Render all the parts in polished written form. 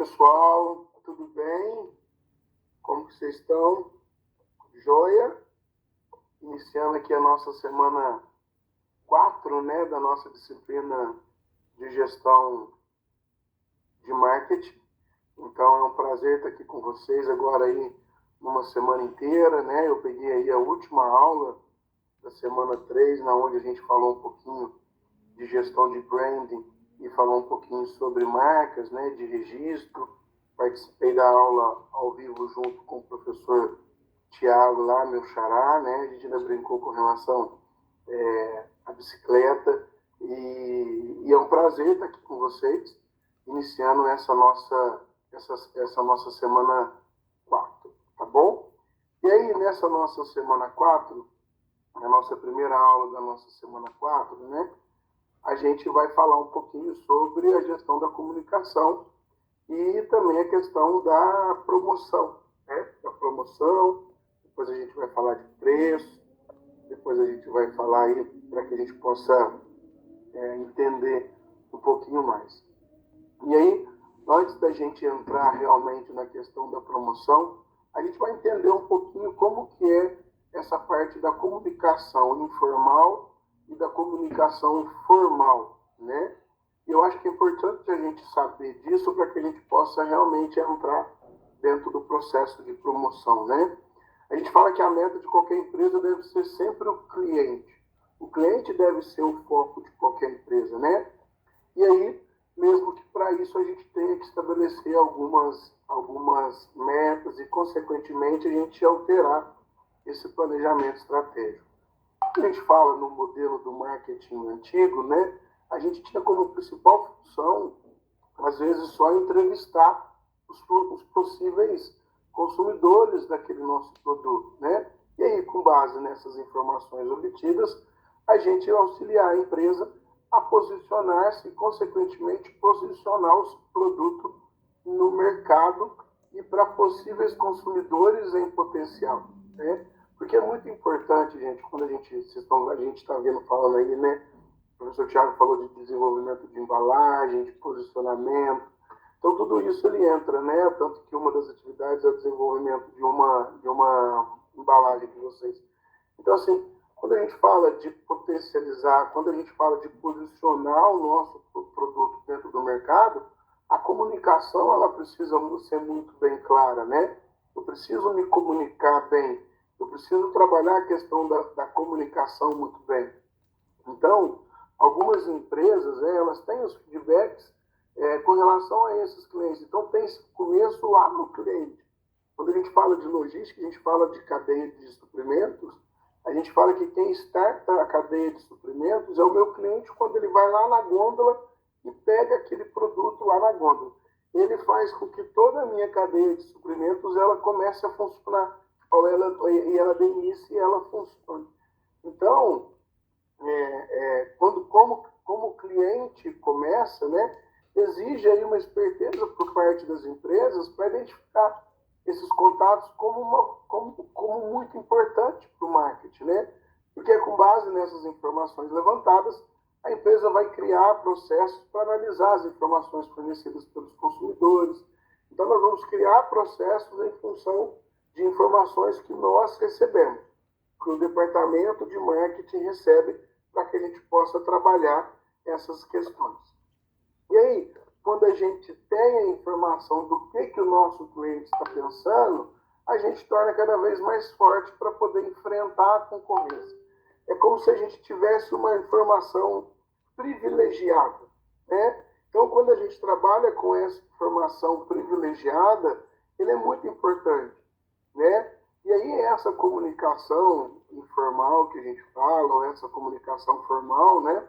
pessoal, tudo bem? Como que vocês estão? Joia? Iniciando aqui a nossa semana 4, né, da nossa disciplina de gestão de marketing. Então é um prazer estar aqui com vocês agora aí numa semana inteira, né? Eu peguei aí a última aula da semana 3, na onde a gente falou um pouquinho de gestão de branding e falou um pouquinho sobre marcas, né, de registro. Participei da aula ao vivo junto com o professor Tiago lá, meu xará, né? A gente ainda brincou com relação à bicicleta e é um prazer estar aqui com vocês, iniciando essa nossa semana 4, tá bom? E aí, nessa nossa semana 4, na nossa primeira aula da nossa semana 4, né? A gente vai falar um pouquinho sobre a gestão da comunicação e também a questão da promoção, né? Da promoção, depois a gente vai falar de preço, depois a gente vai falar aí para que a gente possa entender um pouquinho mais. E aí, antes da gente entrar realmente na questão da promoção, a gente vai entender um pouquinho como que é essa parte da comunicação informal e da comunicação formal, né? E eu acho que é importante a gente saber disso para que a gente possa realmente entrar dentro do processo de promoção, né? A gente fala que a meta de qualquer empresa deve ser sempre o cliente. O cliente deve ser o foco de qualquer empresa, né? E aí, mesmo que para isso a gente tenha que estabelecer algumas metas e, consequentemente, a gente alterar esse planejamento estratégico. Quando a gente fala no modelo do marketing antigo, né, a gente tinha como principal função, às vezes, só entrevistar os possíveis consumidores daquele nosso produto, né? E aí, com base nessas informações obtidas, a gente auxiliar a empresa a posicionar-se e, consequentemente, posicionar o produto no mercado e para possíveis consumidores em potencial, né? Porque é muito importante, gente, quando a gente está vendo, falando aí, né? O professor Tiago falou de desenvolvimento de embalagem, de posicionamento. Então, tudo isso ele entra, né? Tanto que uma das atividades é o desenvolvimento de uma embalagem de vocês. Então, assim, quando a gente fala de potencializar, quando a gente fala de posicionar o nosso produto dentro do mercado, a comunicação ela precisa ser muito bem clara, né? Eu preciso me comunicar bem, eu preciso trabalhar a questão da comunicação muito bem. Então, algumas empresas, elas têm os feedbacks com relação a esses clientes. Então, tem esse começo lá no cliente. Quando a gente fala de logística, a gente fala de cadeia de suprimentos, a gente fala que quem starta a cadeia de suprimentos é o meu cliente quando ele vai lá na gôndola e pega aquele produto lá na gôndola. Ele faz com que toda a minha cadeia de suprimentos ela comece a funcionar, e ela dê início e ela funcione. Então, como o cliente começa, né, exige aí uma esperteza por parte das empresas para identificar esses contatos como muito importante para o marketing, né? Porque com base nessas informações levantadas, a empresa vai criar processos para analisar as informações fornecidas pelos consumidores. Então, nós vamos criar processos em função de informações que nós recebemos, que o departamento de marketing recebe para que a gente possa trabalhar essas questões. E aí, quando a gente tem a informação do que o nosso cliente está pensando, a gente torna cada vez mais forte para poder enfrentar a concorrência. É como se a gente tivesse uma informação privilegiada, né? Então, quando a gente trabalha com essa informação privilegiada, ele é muito importante, né? E aí essa comunicação informal que a gente fala, ou essa comunicação formal, né?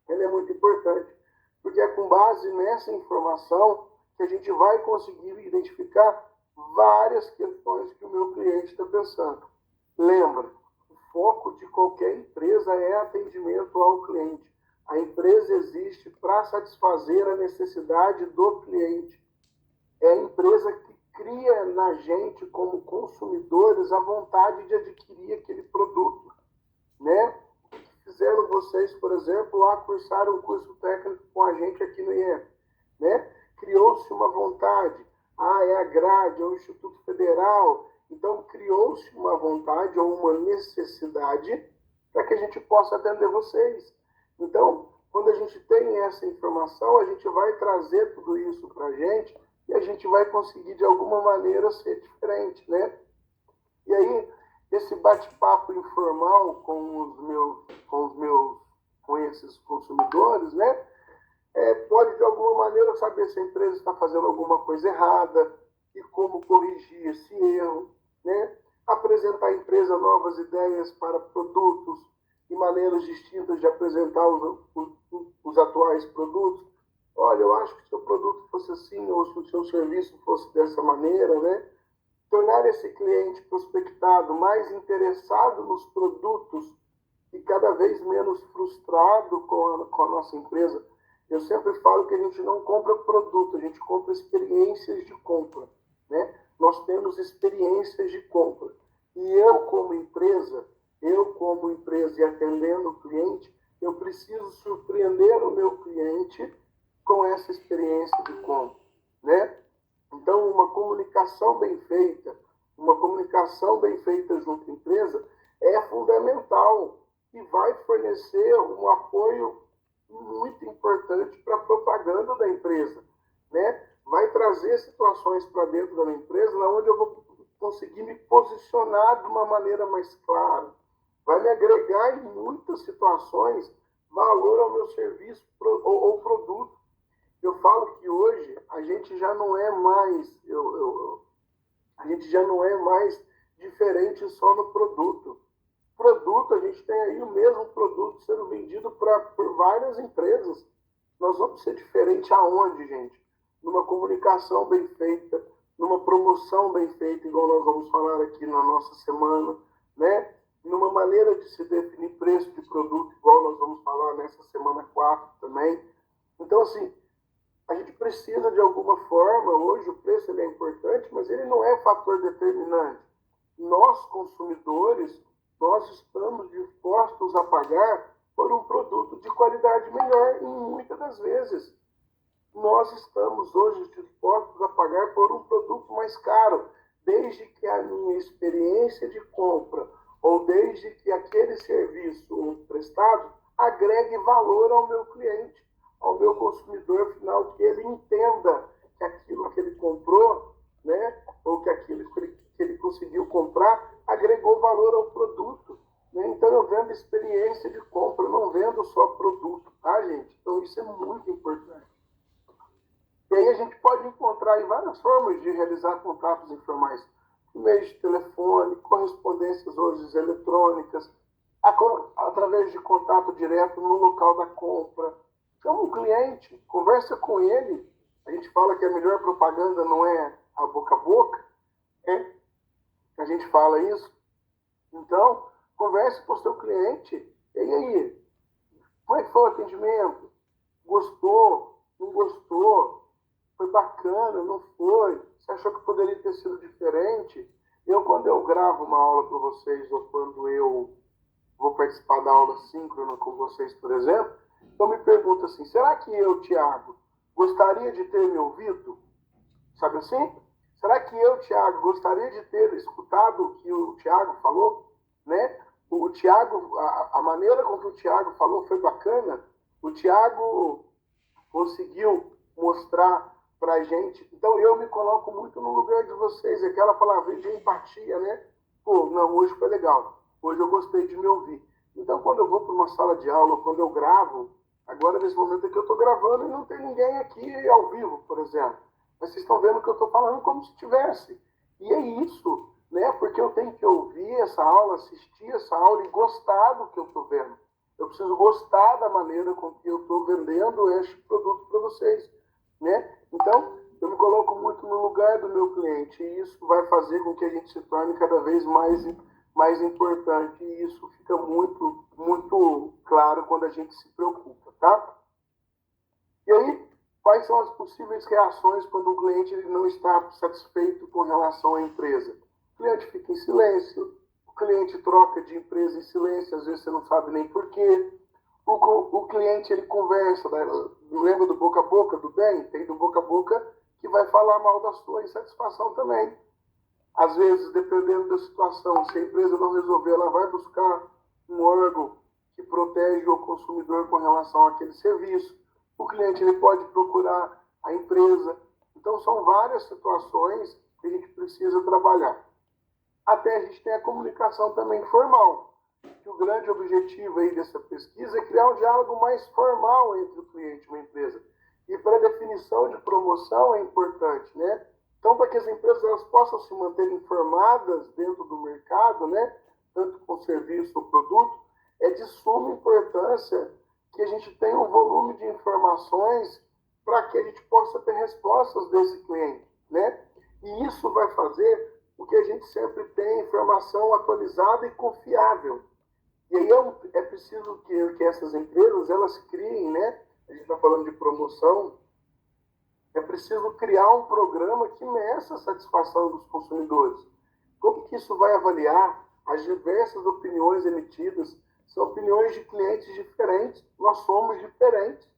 Ela é muito importante, porque é com base nessa informação que a gente vai conseguir identificar várias questões que o meu cliente está pensando. Lembra, o foco de qualquer empresa é atendimento ao cliente. A empresa existe para satisfazer a necessidade do cliente. É a empresa que cria na gente, como consumidores, a vontade de adquirir aquele produto, né? Fizeram vocês, por exemplo, lá cursaram um curso técnico com a gente aqui no IEM, né? criou-se uma vontade. É a grade, é o Instituto Federal. Então, criou-se uma vontade ou uma necessidade para que a gente possa atender vocês. Então, quando a gente tem essa informação, a gente vai trazer tudo isso para a gente e a gente vai conseguir, de alguma maneira, ser diferente, né? E aí, esse bate-papo informal com esses consumidores, né? Pode, de alguma maneira, saber se a empresa está fazendo alguma coisa errada e como corrigir esse erro, né? Apresentar à empresa novas ideias para produtos e maneiras distintas de apresentar os atuais produtos. Olha, eu acho que se o seu produto fosse assim, ou se o seu serviço fosse dessa maneira, né? Tornar esse cliente prospectado mais interessado nos produtos e cada vez menos frustrado com a nossa empresa. Eu sempre falo que a gente não compra produto, a gente compra experiências de compra, né? Nós temos experiências de compra. E eu como empresa e atendendo o cliente, eu preciso surpreender o meu cliente com essa experiência de compra, né? Então, uma comunicação bem feita junto à empresa é fundamental e vai fornecer um apoio muito importante para a propaganda da empresa, né? Vai trazer situações para dentro da minha empresa onde eu vou conseguir me posicionar de uma maneira mais clara. Vai me agregar em muitas situações valor ao meu serviço ou produto. Eu falo que hoje a gente já não é mais, a gente já não é mais diferente só no produto. Produto, a gente tem aí o mesmo produto sendo vendido por várias empresas. Nós vamos ser diferente aonde, gente? Numa comunicação bem feita, numa promoção bem feita, igual nós vamos falar aqui na nossa semana, né? Numa maneira de se definir preço de produto, igual nós vamos falar nessa semana 4 também. Então, assim, a gente precisa, de alguma forma, hoje o preço ele é importante, mas ele não é fator determinante. Nós, consumidores, nós estamos dispostos a pagar por um produto de qualidade melhor, e muitas das vezes nós estamos hoje dispostos a pagar por um produto mais caro, desde que a minha experiência de compra ou desde que aquele serviço prestado agregue valor ao meu cliente, ao meu consumidor final, que ele entenda que aquilo que ele comprou, né, ou que aquilo que ele conseguiu comprar, agregou valor ao produto. Né? Então, eu vendo experiência de compra, eu não vendo só produto, tá, gente? Então, isso é muito importante. E aí a gente pode encontrar aí várias formas de realizar contratos informais, e-mails de telefone, correspondências hoje eletrônicas, através de contato direto no local da compra. Chama um cliente, conversa com ele. A gente fala que a melhor propaganda não é a boca, né? A gente fala isso. Então, converse com o seu cliente. E aí? Como é que foi o atendimento? Gostou? Não gostou? Foi bacana? Não foi? Você achou que poderia ter sido diferente? Quando eu gravo uma aula para vocês, ou quando eu vou participar da aula síncrona com vocês, por exemplo, eu me pergunto assim, será que eu, Tiago, gostaria de ter me ouvido? Sabe assim? Será que eu, Tiago, gostaria de ter escutado o que o Tiago falou? Né? O Tiago, a maneira com que o Tiago falou foi bacana. O Tiago conseguiu mostrar para a gente. Então, eu me coloco muito no lugar de vocês. Aquela palavrinha de empatia, né? Pô, não, hoje foi legal. Hoje eu gostei de me ouvir. Então, quando eu vou para uma sala de aula, quando eu gravo, agora nesse momento aqui eu estou gravando e não tem ninguém aqui ao vivo, por exemplo. Mas vocês estão vendo que eu estou falando como se tivesse. E é isso, né? Porque eu tenho que ouvir essa aula, assistir essa aula e gostar do que eu estou vendo. Eu preciso gostar da maneira com que eu estou vendendo este produto para vocês, né? Então, eu me coloco muito no lugar do meu cliente e isso vai fazer com que a gente se torne cada vez mais importante, e isso fica muito, muito claro quando a gente se preocupa, tá? E aí, quais são as possíveis reações quando o cliente ele não está satisfeito com relação à empresa? O cliente fica em silêncio, o cliente troca de empresa em silêncio, às vezes você não sabe nem por quê, O cliente, ele conversa, né? Lembra do boca a boca, do bem? Tem do boca a boca que vai falar mal da sua insatisfação também. Às vezes, dependendo da situação, se a empresa não resolver, ela vai buscar um órgão que protege o consumidor com relação àquele serviço. O cliente, ele pode procurar a empresa. Então, são várias situações que a gente precisa trabalhar. Até a gente tem a comunicação também formal, que o grande objetivo aí dessa pesquisa é criar um diálogo mais formal entre o cliente e uma empresa. E para a definição de promoção é importante, né? Então, para que as empresas elas possam se manter informadas dentro do mercado, né? Tanto com serviço ou produto, é de suma importância que a gente tenha um volume de informações para que a gente possa ter respostas desse cliente, né? E isso vai fazer com que a gente sempre tenha informação atualizada e confiável. E aí é preciso que essas empresas elas criem, né? A gente está falando de promoção, é preciso criar um programa que meça a satisfação dos consumidores. Como que isso vai avaliar as diversas opiniões emitidas? São opiniões de clientes diferentes, nós somos diferentes.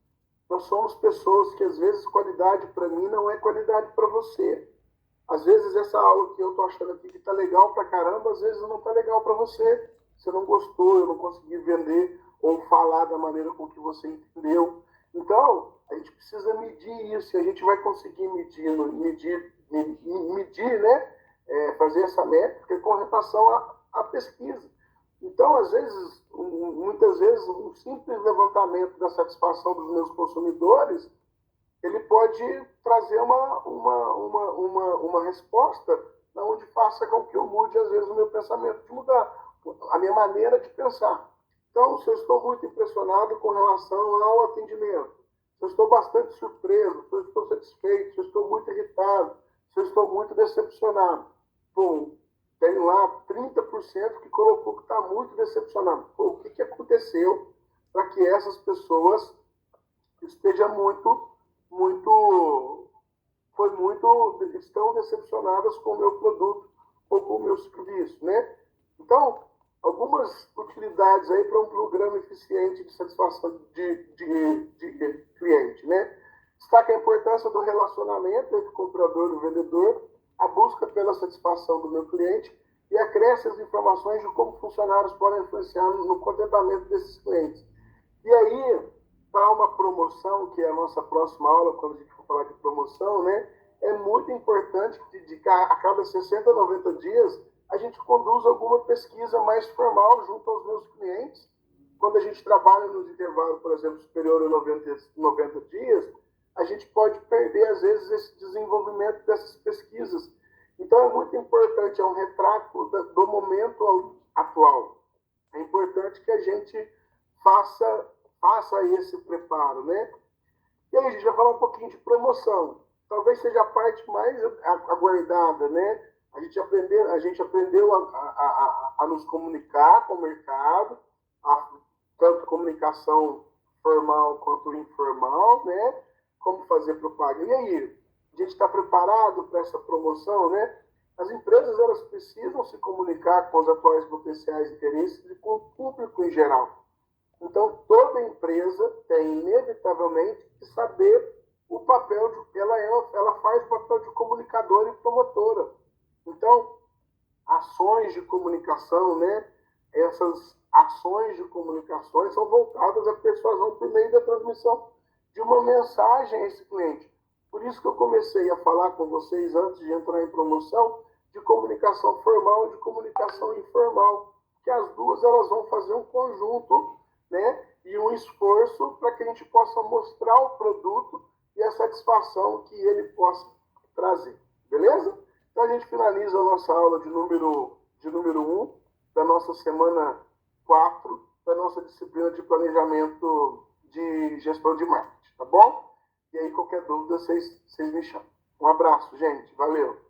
Nós somos pessoas que, às vezes, qualidade para mim não é qualidade para você. Às vezes, essa aula que eu estou achando aqui que está legal para caramba, às vezes não está legal para você. Você não gostou, eu não consegui vender ou falar da maneira com que você entendeu. Então, a gente precisa medir isso. E a gente vai conseguir medir, né? Fazer essa métrica com relação à pesquisa. Então, às vezes, muitas vezes, um simples levantamento da satisfação dos meus consumidores, ele pode trazer uma resposta onde faça com que eu mude, às vezes, o meu pensamento, de mudar a minha maneira de pensar. Então, se eu estou muito impressionado com relação ao atendimento, se eu estou bastante surpreso, se eu estou satisfeito, se eu estou muito irritado, se eu estou muito decepcionado, bom, tem lá 30% que colocou que está muito decepcionado. Pô, o que aconteceu para que essas pessoas estejam estão decepcionadas com o meu produto ou com o meu serviço, né? Então, algumas utilidades aí para um programa eficiente de satisfação de cliente, né? Destaca a importância do relacionamento entre o comprador e o vendedor, a busca pela satisfação do meu cliente e acresce as informações de como funcionários podem influenciar no contentamento desses clientes. E aí, para uma promoção, que é a nossa próxima aula, quando a gente for falar de promoção, né, é muito importante que a cada 60, 90 dias a gente conduza alguma pesquisa mais formal junto aos meus clientes. Quando a gente trabalha nos intervalos, por exemplo, superior a 90 dias, a gente pode perder, às vezes, esse desenvolvimento dessas pesquisas. Então, é muito importante, é um retrato do momento atual. É importante que a gente faça esse preparo, né? E aí, a gente vai falar um pouquinho de promoção. Talvez seja a parte mais aguardada, né? A gente aprendeu a nos comunicar com o mercado, tanto comunicação formal quanto informal, né? Como fazer propaganda. E aí, a gente está preparado para essa promoção, né? As empresas elas precisam se comunicar com os atuais potenciais interesses e com o público em geral. Então, toda empresa tem, inevitavelmente, que saber o papel de... Ela faz o papel de comunicadora e promotora. Então, ações de comunicação, né? Essas ações de comunicação são voltadas à persuasão por meio da transmissão de uma mensagem a esse cliente. Por isso que eu comecei a falar com vocês, antes de entrar em promoção, de comunicação formal e de comunicação informal. Que as duas elas vão fazer um conjunto, né? E um esforço para que a gente possa mostrar o produto e a satisfação que ele possa trazer. Beleza? Então a gente finaliza a nossa aula de número 1 da nossa semana 4 da nossa disciplina de planejamento de gestão de marketing, tá bom? E aí qualquer dúvida vocês me chamam. Um abraço, gente. Valeu!